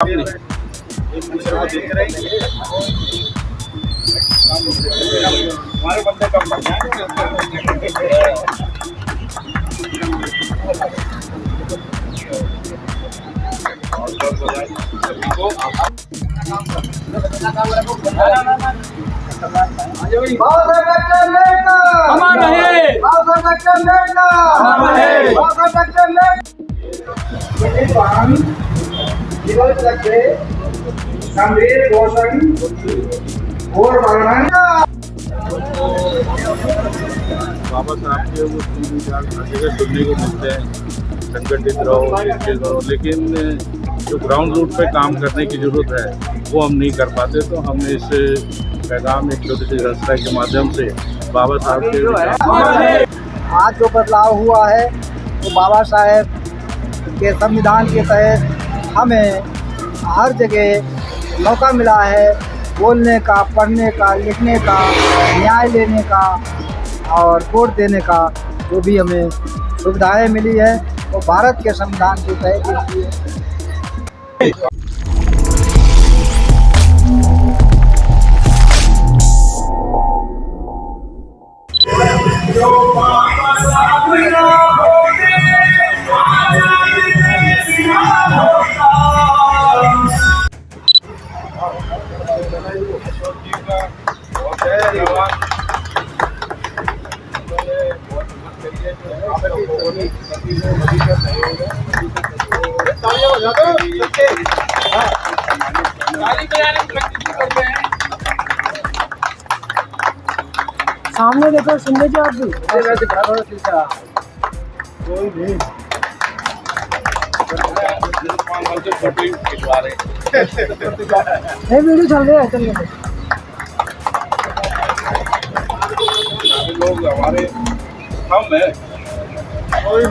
एक दूसरे को देख रहे हैं। हमारे बंदे कम बढ़ बाबा साहब के वो जगह सुनने को मिलते हैं, संगठित रहो, लेकिन जो ग्राउंड रूट पे काम करने की ज़रूरत है वो हम नहीं कर पाते। तो हमने इस पैगाम एक छोटी सी संस्था के माध्यम से बाबा साहब के आज जो बदलाव हुआ है वो बाबा साहेब के संविधान के तहत हमें हर जगह मौका मिला है बोलने का, पढ़ने का, लिखने का, न्याय लेने का और वोट देने का। जो भी हमें सुविधाएं मिली है वो भारत के संविधान के तहत मिली है। सामने देखो, सुनने जो आप भी कोई नहीं वीडियो चल रहा है। चलिए लोग हमारे हम है, कोई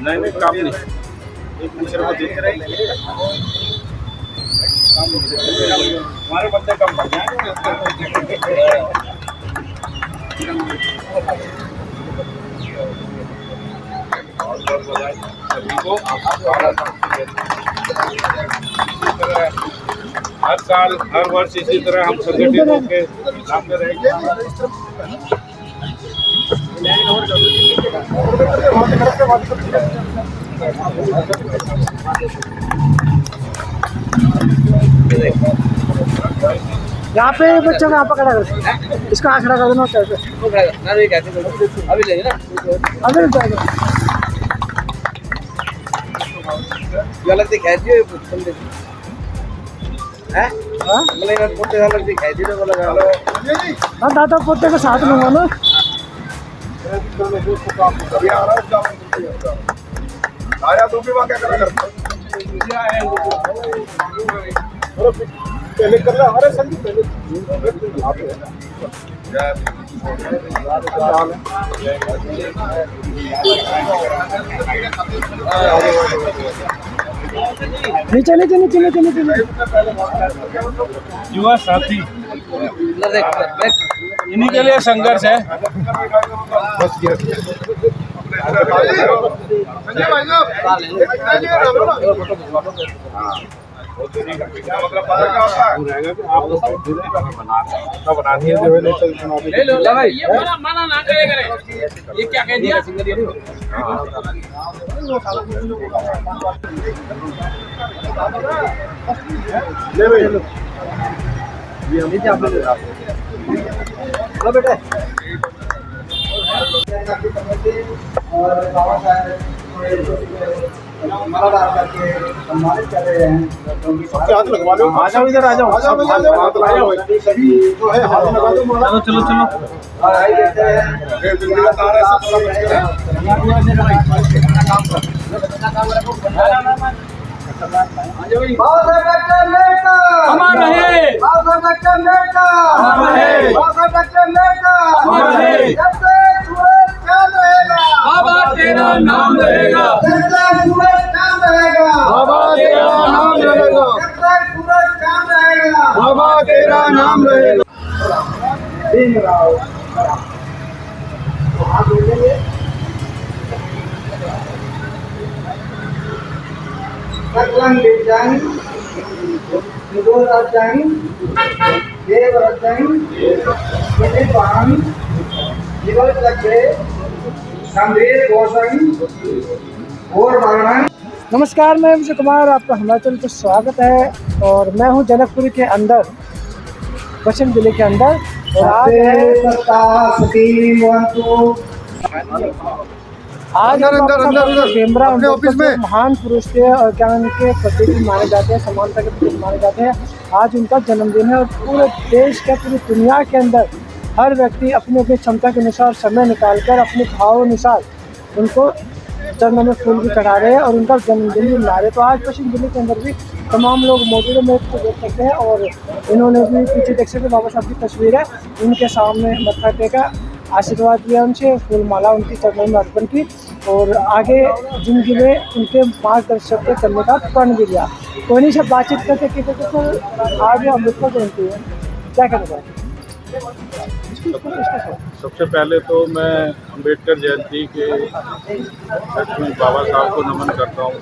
नहीं नहीं काम नहीं, एक दूसरे को देख रहे हैं। हमारे बंदे कम बढ़ हर साल हर वर्ष इसी तरह हम संगठित होकर सामने रहेंगे। यहाँ पे बच्चों का आप खड़ा कर, इसका हाथ खड़ा कर देना अभी लेंगे ना, अभी जाएगा अलग दिखाई दिए दादा पोते के साथ लूंगा ना। आया तो भी क्या करा पहले कर रहा। अरे संदीप पहले नीचे नीचे नीचे नीचे नीचे युवा साथी इन्हीं के लिए संघर्ष है। मना ना करे, ये क्या कह दिया? बेटा और बाबा साहब सम्मानित कर रहे हैं। हाथ लगवा लो, आ जाओ इधर, आ जाओ, हाथ लगा दो। चलो चलो बाबा तेरा नाम रहेगा, बाबा तेरा नाम रहेगा, बाबा तेरा नाम रहेगा। भीमराव वहाँ बोलेंगे सकलं विद्यां विदुरज्ञं देवरज्ञं विद्वान् विवलज्ञे गंभीर घोषं और वर्णन। नमस्कार, मैं विजय कुमार, आपका हिमाचल पर स्वागत है। और मैं हूं जनकपुरी के अंदर, पश्चिम जिले के अंदर। और आज भीमराव अम्बेडकर महान पुरुष थे और ज्ञान के प्रतीक माने जाते हैं, समानता के प्रतीक माने जाते हैं। आज उनका जन्मदिन है और पूरे देश के, पूरी दुनिया के अंदर हर व्यक्ति अपनी अपनी क्षमता के अनुसार समय निकालकर अपने भाव अनुसार उनको चरणों में फूल भी चढ़ा रहे हैं और उनका जन्मदिन भी मना रहे हैं। तो आज पश्चिम जिले के अंदर भी तमाम लोग मौजूद हैं, को देख सकते हैं। और इन्होंने भी पीछे देख सकते बाबा साहब की तस्वीर है, उनके सामने मत्था टेका, आशीर्वाद लिया उनसे, फूल माला उनकी चरणों में अर्पण की और आगे जिंदगी में उनके मार्गदर्शक के करने का प्रण भी लिया। तो इन्हीं से बातचीत करते कि आज अम्बेडकर जयंती है, क्या कहना चाहते हैं? सबसे पहले तो मैं अम्बेडकर जयंती के बाबा साहब को नमन करता हूँ।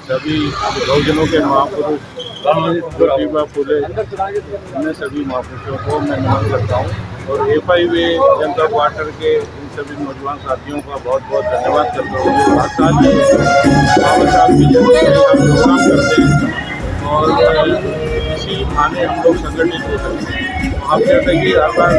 सभी बहुजनों के महापुरुष ज्योतिबा फुले, उन्हें सभी महापुरुषों को मैं नमन करता हूँ। और FIV जनता क्वार्टर के इन सभी नौजवान साथियों का बहुत बहुत धन्यवाद करता हूँ जो हर साल बाबा साहब की जयंती में हम प्रोग्राम करते हैं और इसी बहाने हम लोग संगठित हो सकते हैं। आप कहते हैं कि हर बार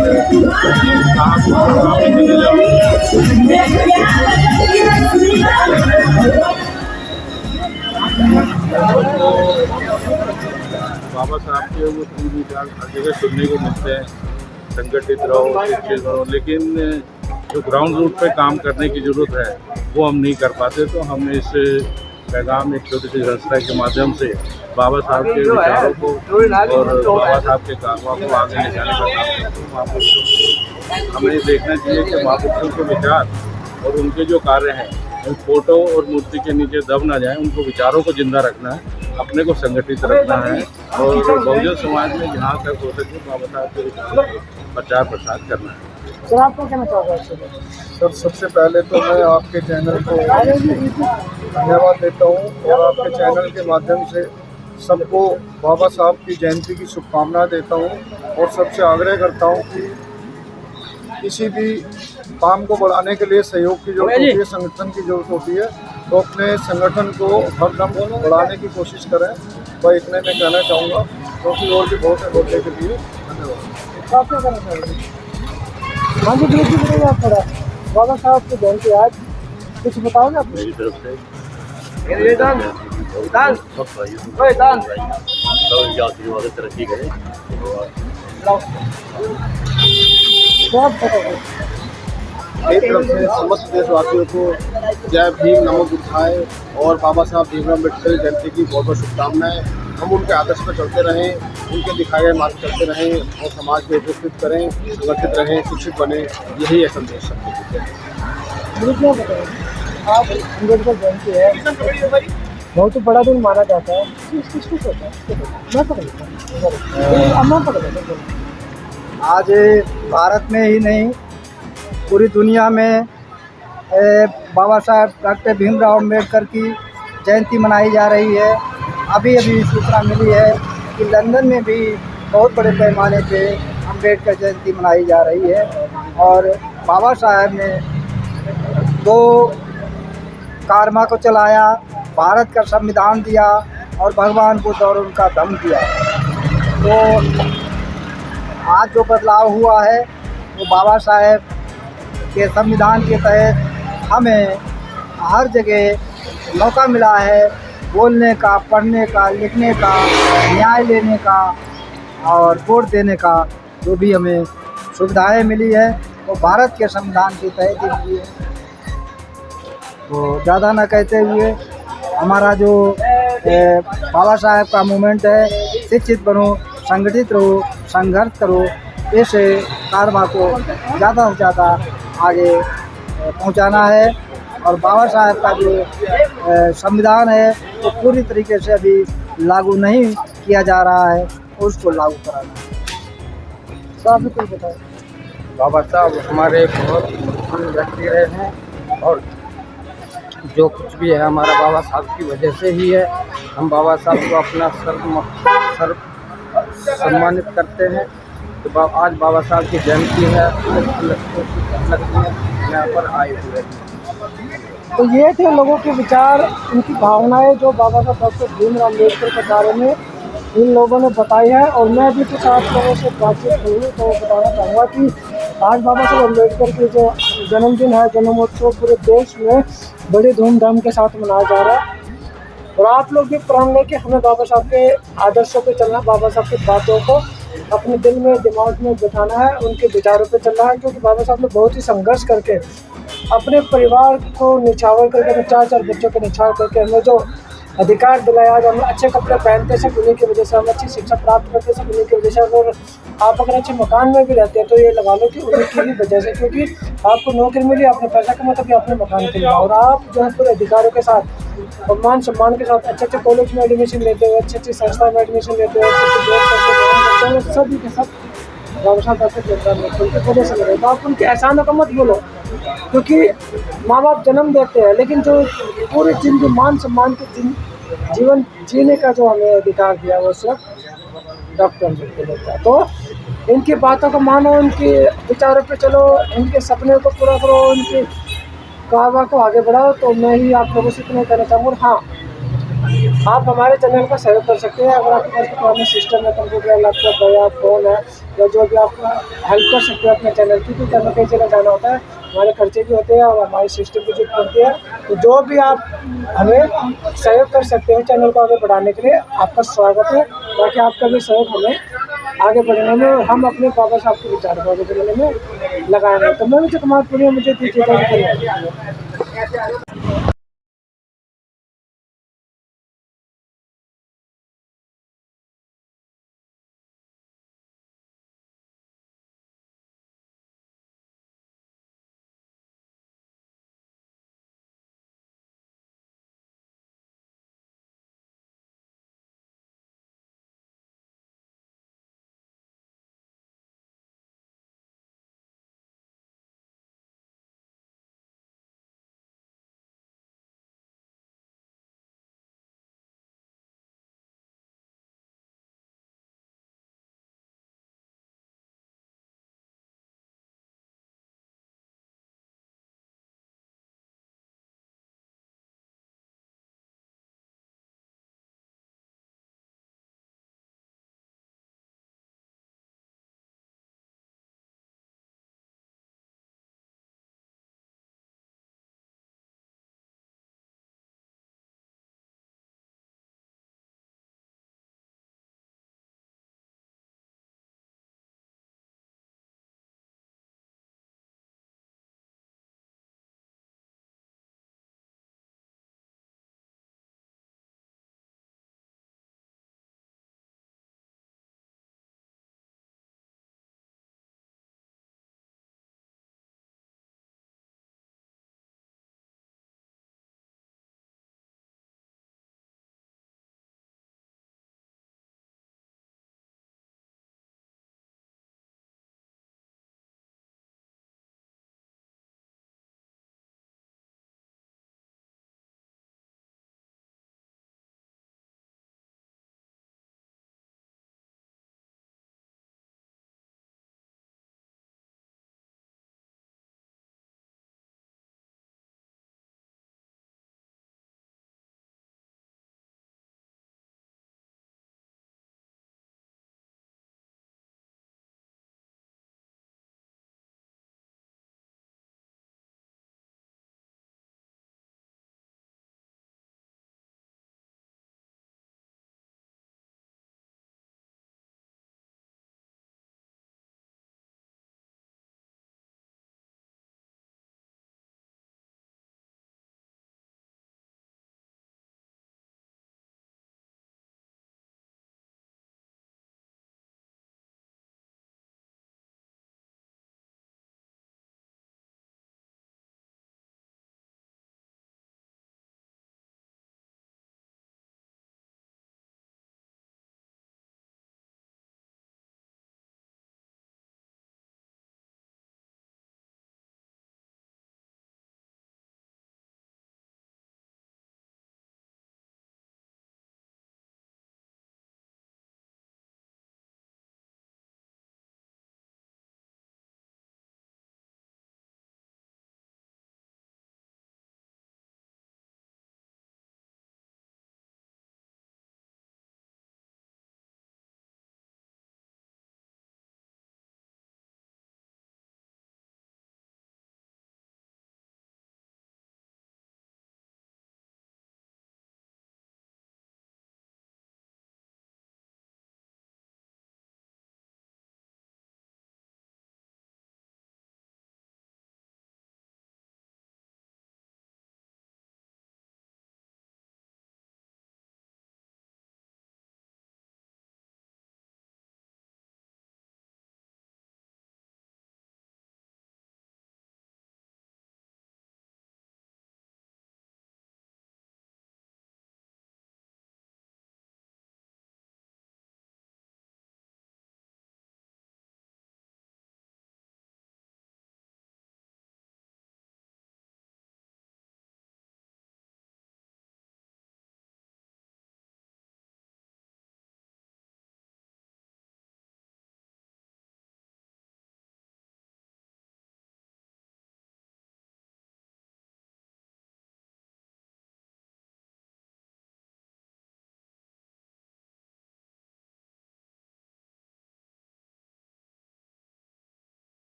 बाबा साहब के वो 3 विचार हर जगह सुनने को मिलते हैं, संगठित रहो, शिक्षित रहो, लेकिन जो ग्राउंड रूट पे काम करने की ज़रूरत है वो हम नहीं कर पाते। तो हम इस पैगाम एक छोटी सी संस्था के माध्यम से बाबा साहब के विचारों को और बाबा साहब के कारवा को आगे ले जाने का काम करते हैं। महापुरुषों हमें देखना चाहिए कि महापुरुषों के विचार और उनके जो कार्य हैं उन फोटो और मूर्ति के नीचे दब ना जाए, उनको विचारों को जिंदा रखना है, अपने को संगठित रखना है और बहुजन समाज में जहाँ तक हो सके बाबा साहब के विचारों को प्रचार प्रसार करना है। सर, आप क्या कहना चाहोगे? सर, सबसे पहले तो मैं आपके चैनल को धन्यवाद देता हूँ और आपके चैनल के माध्यम से सबको बाबा साहब की जयंती की शुभकामनाएं देता हूँ और सबसे आग्रह करता हूँ कि किसी भी काम को बढ़ाने के लिए सहयोग की जरूरत होती है, संगठन की जरूरत होती है। तो अपने संगठन को हरदम बढ़ाने की कोशिश करें। वह इतने मैं कहना चाहूँगा क्योंकि और भी बहुत है बोलने के लिए। धन्यवाद। आप क्या कहना चाहोगे? हाँ जी, बिल्कुल बताइए आप थोड़ा बाबा साहब की जयंती आज कुछ बताओ ना मेरी तरफ से तरक्की करें। एक तरफ से समस्त देशवासियों को जय भीम, नमो बुद्धाय और बाबा साहब भीमराव अम्बेडकर जयंती की बहुत बहुत शुभकामनाएं। हम उनके आदर्श पर चलते रहें, उनके दिखाए गए मार्ग चलते रहें और समाज को एकत्रित करें, संगठित रहें, शिक्षित बने, यही है संदेश सबके। आप अम्बेडकर जयंती है, बहुत बड़ा दिन माना जाता है, किसको होता है? आज भारत में ही नहीं पूरी दुनिया में बाबा साहब डॉक्टर भीमराव अम्बेडकर की जयंती मनाई जा रही है। अभी अभी सूचना मिली है कि लंदन में भी बहुत बड़े पैमाने पे अम्बेडकर जयंती मनाई जा रही है। और बाबा साहब ने 2 कारवा को चलाया, भारत का संविधान दिया और भगवान बुद्ध और उनका धम्म दिया। तो आज जो बदलाव हुआ है वो बाबा साहब के संविधान के तहत हमें हर जगह मौका मिला है बोलने का, पढ़ने का, लिखने का, न्याय लेने का और वोट देने का। जो भी हमें सुविधाएं मिली है वो भारत के संविधान के तहत ही मिली है। तो ज़्यादा ना कहते हुए हमारा जो बाबा साहब का मूवमेंट है, शिक्षित बनो, संगठित रहो, संघर्ष करो, इस कारवा को ज़्यादा से ज़्यादा आगे पहुंचाना है। और बाबा साहब का जो संविधान है वो पूरी तरीके से अभी लागू नहीं किया जा रहा है, उसको लागू कराना है। तो आप कुछ बताएं। बाबा साहब हमारे बहुत महान व्यक्ति रहे हैं और जो कुछ भी है हमारा बाबा साहब की वजह से ही है। हम बाबा साहब को अपना सर्व सम्मानित करते हैं। तो आज बाबा साहब की जयंती है, यहाँ पर आए हुए हैं। तो ये थे लोगों के विचार, उनकी भावनाएं जो बाबा साहब डॉक्टर भीमराव अम्बेडकर के बारे में इन लोगों ने बताई है। और मैं भी कुछ आप लोगों से बातचीत हुई तो बताना चाहूँगा कि आज बाबा साहब अम्बेडकर के जो जन्मदिन है, जन्मोत्सव पूरे देश में बड़े धूमधाम के साथ मनाया जा रहा है। और आप लोग भी प्रण लें कि हमें बाबा साहब के आदर्शों पे चलना, बाबा साहब की बातों को अपने दिल में दिमाग में बिठाना है, उनके विचारों पे चलना है। क्योंकि बाबा साहब ने बहुत ही संघर्ष करके अपने परिवार को निछावर करके, अपने 4 बच्चों को निछावर करके हमें जो अधिकार दिलाया, आज हम अच्छे कपड़े पहनते सब उन्हीं की वजह से, हम अच्छी शिक्षा प्राप्त करते सब उन्हीं की वजह से। और आप अगर अच्छे मकान में भी रहते हैं तो ये लगा लो कि उनकी भी वजह से, क्योंकि आपको नौकरी मिली, आपने पैसा कमाया तभी आपने मकान खरीदा। और आप जो है पूरे अधिकारों के साथ और मान सम्मान के साथ अच्छे कॉलेज में एडमिशन लेते हो, अच्छी संस्था में एडमिशन लेते हो, अच्छे जॉब करते हो, सभी के सब बाबा साहब डॉक्टर भीमराव अम्बेडकर की वजह से मिले। तो आप उनके एहसानों का मत बोलो, क्योंकि माँ बाप जन्म देते हैं लेकिन जो पूरी जिंदगी मान सम्मान के जीवन जीने का जो हमें अधिकार दिया वो सिर्फ डॉक्टर अम्बेडकर देता है। तो इनकी बातों को मानो, इनके विचारों पे चलो, इनके सपने को पूरा करो, इनकी कहावा को आगे बढ़ाओ। तो मैं ही आप लोगों से इतना कहना चाहूँगा। हाँ, आप हमारे चैनल का सहयोग कर सकते हैं। अगर आपके पास पुराना सिस्टम है, कंप्यूटर, लैपटॉप है या फ़ोन है या जो भी, आप हेल्प कर सकते हैं अपने चैनल की, क्योंकि हमें कई जगह जाना होता है, हमारे खर्चे भी होते हैं और हमारे सिस्टम की जरूरत पड़ती है। तो जो भी आप हमें सहयोग कर सकते हैं चैनल को आगे बढ़ाने के लिए, आपका स्वागत है, ताकि आपका भी सहयोग हमें आगे बढ़ने में और हम अपने बाबा साहब के विचार को आगे बढ़ने में लगाएंगे। तो मैं मुझे कुमार पुरी, मुझे दीजिए।